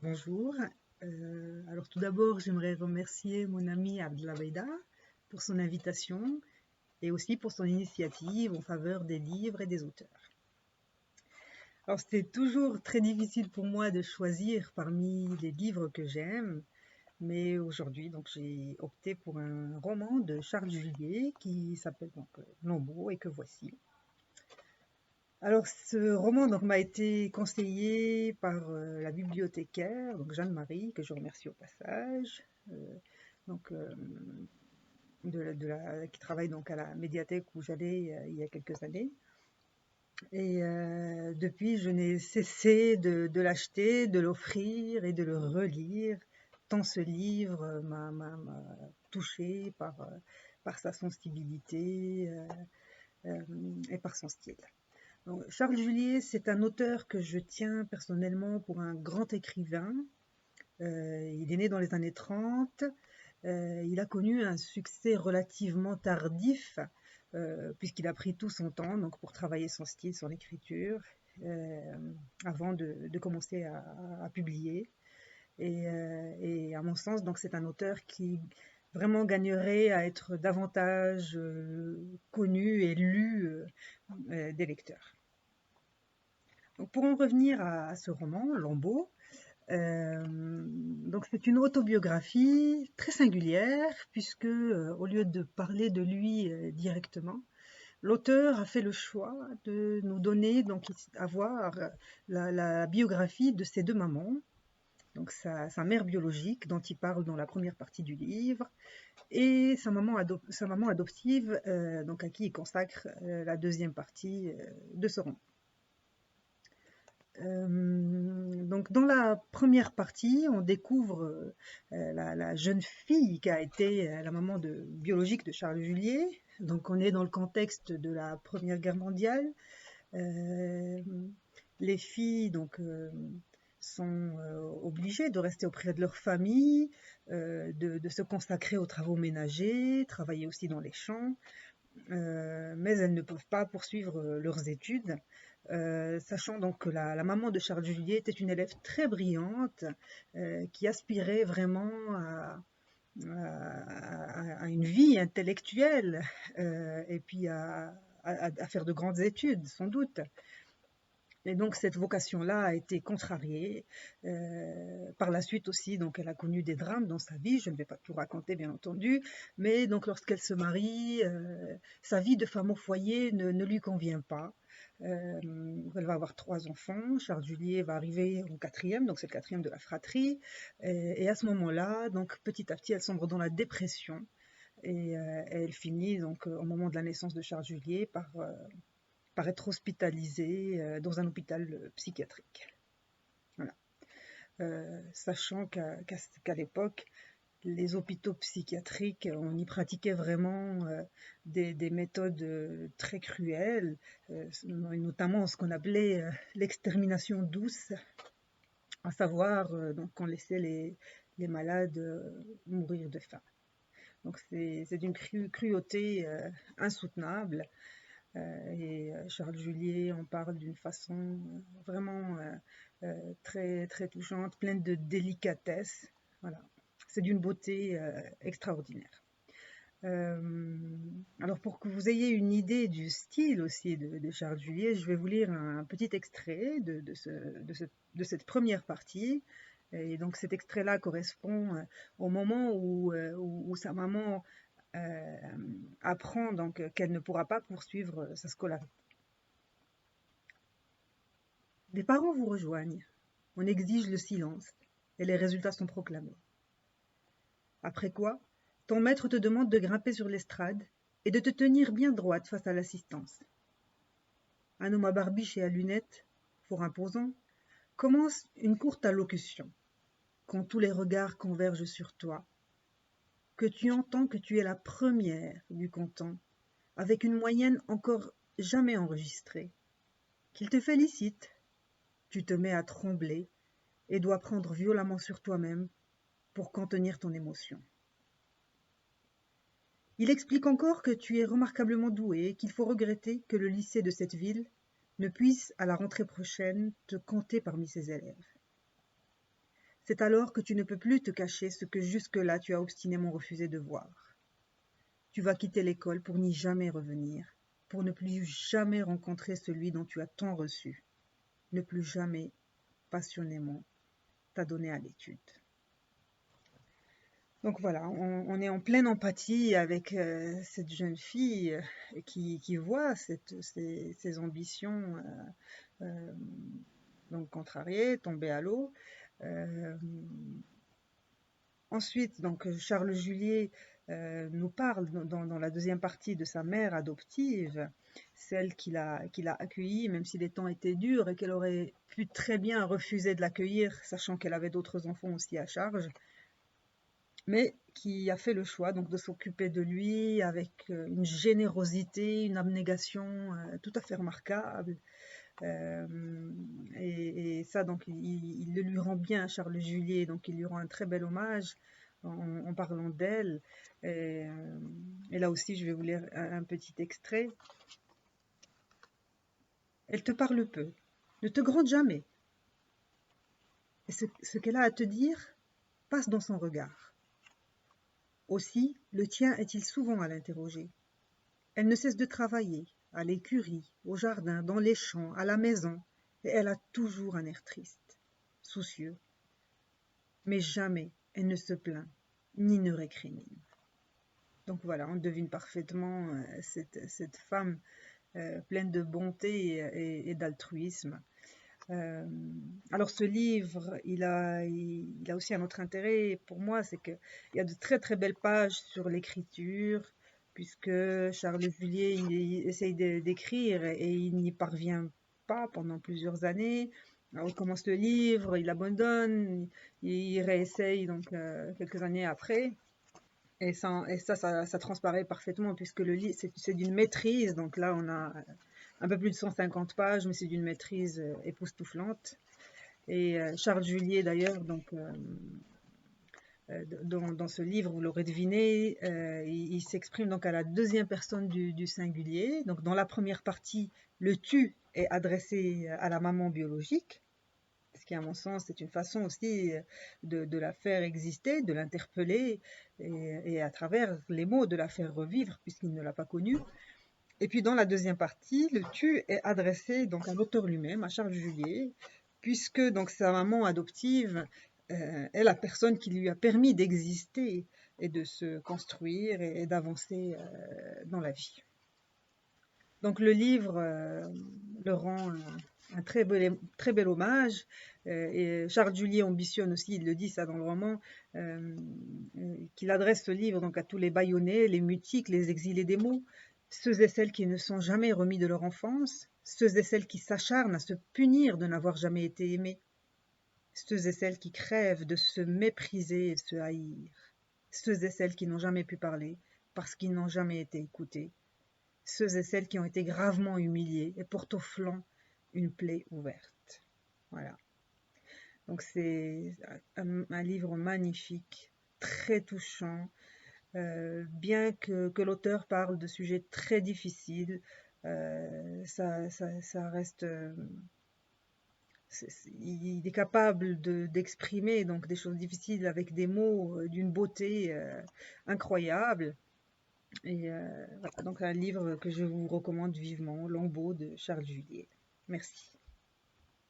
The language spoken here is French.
Bonjour. Alors tout d'abord, j'aimerais remercier mon ami Abdelabeda pour son invitation et aussi pour son initiative en faveur des livres et des auteurs. Alors c'était toujours très difficile pour moi de choisir parmi les livres que j'aime, mais aujourd'hui donc j'ai opté pour un roman de Charles Julier qui s'appelle donc Lambeaux et que voici. Alors, ce roman donc m'a été conseillé par la bibliothécaire, donc Jeanne-Marie, que je remercie au passage, donc qui travaille donc à la médiathèque où j'allais il y a quelques années. Et depuis, je n'ai cessé de l'acheter, de l'offrir et de le relire, tant ce livre m'a touchée par sa sensibilité et par son style. Donc, Charles Julier, c'est un auteur que je tiens personnellement pour un grand écrivain. Il est né dans les années 30. Il a connu un succès relativement tardif, puisqu'il a pris tout son temps donc, pour travailler son style, son écriture, euh, avant de commencer à publier. Et à mon sens, donc, c'est un auteur qui vraiment gagnerait à être davantage connu et lu des lecteurs. Donc pour en revenir à ce roman, Lambeaux, donc c'est une autobiographie très singulière puisque au lieu de parler de lui directement, l'auteur a fait le choix de nous donner donc à voir la biographie de ses deux mamans, donc sa mère biologique dont il parle dans la première partie du livre et sa maman adoptive donc à qui il consacre la deuxième partie de ce roman. Donc dans la première partie, on découvre la jeune fille qui a été la maman biologique de Charles Julier. Donc on est dans le contexte de la Première Guerre mondiale. Euh, les filles sont obligées de rester auprès de leur famille, de se consacrer aux travaux ménagers, travailler aussi dans les champs. Mais elles ne peuvent pas poursuivre leurs études, sachant donc que la maman de Charles Julier était une élève très brillante, qui aspirait vraiment à une vie intellectuelle, et puis à faire de grandes études, sans doute. Et donc cette vocation-là a été contrariée. Par la suite aussi, donc elle a connu des drames dans sa vie. Je ne vais pas tout raconter, bien entendu, mais donc lorsqu'elle se marie, sa vie de femme au foyer ne lui convient pas. Elle va avoir 3 enfants. Charles Julier va arriver au 4e, donc c'est le 4e de la fratrie. Et à ce moment-là, donc petit à petit, elle sombre dans la dépression. Et elle finit donc au moment de la naissance de Charles Julier par être hospitalisée dans un hôpital psychiatrique. Voilà. Sachant qu'à l'époque, les hôpitaux psychiatriques, on y pratiquait vraiment des méthodes très cruelles, notamment ce qu'on appelait l'extermination douce, à savoir donc qu'on laissait les malades mourir de faim. Donc c'est d'une cruauté insoutenable. Et Charles Julier en parle d'une façon vraiment très, très touchante, pleine de délicatesse. Voilà. C'est d'une beauté extraordinaire. Alors pour que vous ayez une idée du style aussi de Charles Julier, je vais vous lire un petit extrait de cette première partie. Et donc cet extrait-là correspond au moment où sa maman apprend donc qu'elle ne pourra pas poursuivre sa scolarité. Les parents vous rejoignent, on exige le silence, et les résultats sont proclamés. Après quoi, ton maître te demande de grimper sur l'estrade et de te tenir bien droite face à l'assistance. Un homme à barbiche et à lunettes, fort imposant, commence une courte allocution, quand tous les regards convergent sur toi, que tu entends que tu es la première du canton, avec une moyenne encore jamais enregistrée, qu'il te félicite. Tu te mets à trembler et dois prendre violemment sur toi-même pour contenir ton émotion. Il explique encore que tu es remarquablement doué et qu'il faut regretter que le lycée de cette ville ne puisse, à la rentrée prochaine, te compter parmi ses élèves. C'est alors que tu ne peux plus te cacher ce que jusque-là tu as obstinément refusé de voir. Tu vas quitter l'école pour n'y jamais revenir, pour ne plus jamais rencontrer celui dont tu as tant reçu, ne plus jamais, passionnément, t'adonner à l'étude. Donc voilà, on est en pleine empathie avec cette jeune fille qui voit ses ambitions donc contrariées, tomber à l'eau. Ensuite, donc Charles Julier nous parle dans la deuxième partie de sa mère adoptive, celle qu'il a accueillie, même si les temps étaient durs et qu'elle aurait pu très bien refuser de l'accueillir, sachant qu'elle avait d'autres enfants aussi à charge, mais qui a fait le choix donc de s'occuper de lui avec une générosité, une abnégation tout à fait remarquable. Et ça, donc, il le lui rend bien à Charles Julier, donc il lui rend un très bel hommage en parlant d'elle. Et là aussi, je vais vous lire un petit extrait. Elle te parle peu, ne te gronde jamais. Et ce qu'elle a à te dire passe dans son regard. Aussi, le tien est-il souvent à l'interroger. Elle ne cesse de travailler, à l'écurie, au jardin, dans les champs, à la maison, et elle a toujours un air triste, soucieux. Mais jamais elle ne se plaint, ni ne récrimine. Donc voilà, on devine parfaitement cette femme pleine de bonté et d'altruisme. Alors ce livre, il a aussi un autre intérêt pour moi, c'est qu'il y a de très très belles pages sur l'écriture, puisque Charles Julier il essaye d'écrire et il n'y parvient pas pendant plusieurs années. Alors, il commence le livre, il abandonne, il réessaye donc quelques années après. Et ça transparaît parfaitement puisque le livre, c'est d'une maîtrise. Donc là, on a un peu plus de 150 pages, mais c'est d'une maîtrise époustouflante. Et Charles Julier, d'ailleurs, donc, dans ce livre, vous l'aurez deviné, il s'exprime donc à la deuxième personne du singulier. Donc dans la première partie, le tu est adressé à la maman biologique, ce qui, à mon sens, c'est une façon aussi de la faire exister, de l'interpeller, et à travers les mots, de la faire revivre, puisqu'il ne l'a pas connue. Et puis dans la deuxième partie, le tu est adressé donc à l'auteur lui-même, à Charles Julier, puisque donc sa maman adoptive est la personne qui lui a permis d'exister et de se construire et d'avancer dans la vie. Donc le livre le rend un très bel hommage. Et Charles Julier ambitionne aussi, il le dit ça dans le roman, qu'il adresse ce livre donc à tous les bâillonnés, les mutiques, les exilés des mots, ceux et celles qui ne sont jamais remis de leur enfance, ceux et celles qui s'acharnent à se punir de n'avoir jamais été aimés, ceux et celles qui crèvent de se mépriser et se haïr, ceux et celles qui n'ont jamais pu parler parce qu'ils n'ont jamais été écoutés, ceux et celles qui ont été gravement humiliés et portent au flanc une plaie ouverte. Voilà. Donc c'est un livre magnifique, très touchant, bien que l'auteur parle de sujets très difficiles, ça reste... il est capable d'exprimer donc des choses difficiles avec des mots d'une beauté incroyable. Et voilà, donc un livre que je vous recommande vivement, Lambeaux de Charles Julier. Merci.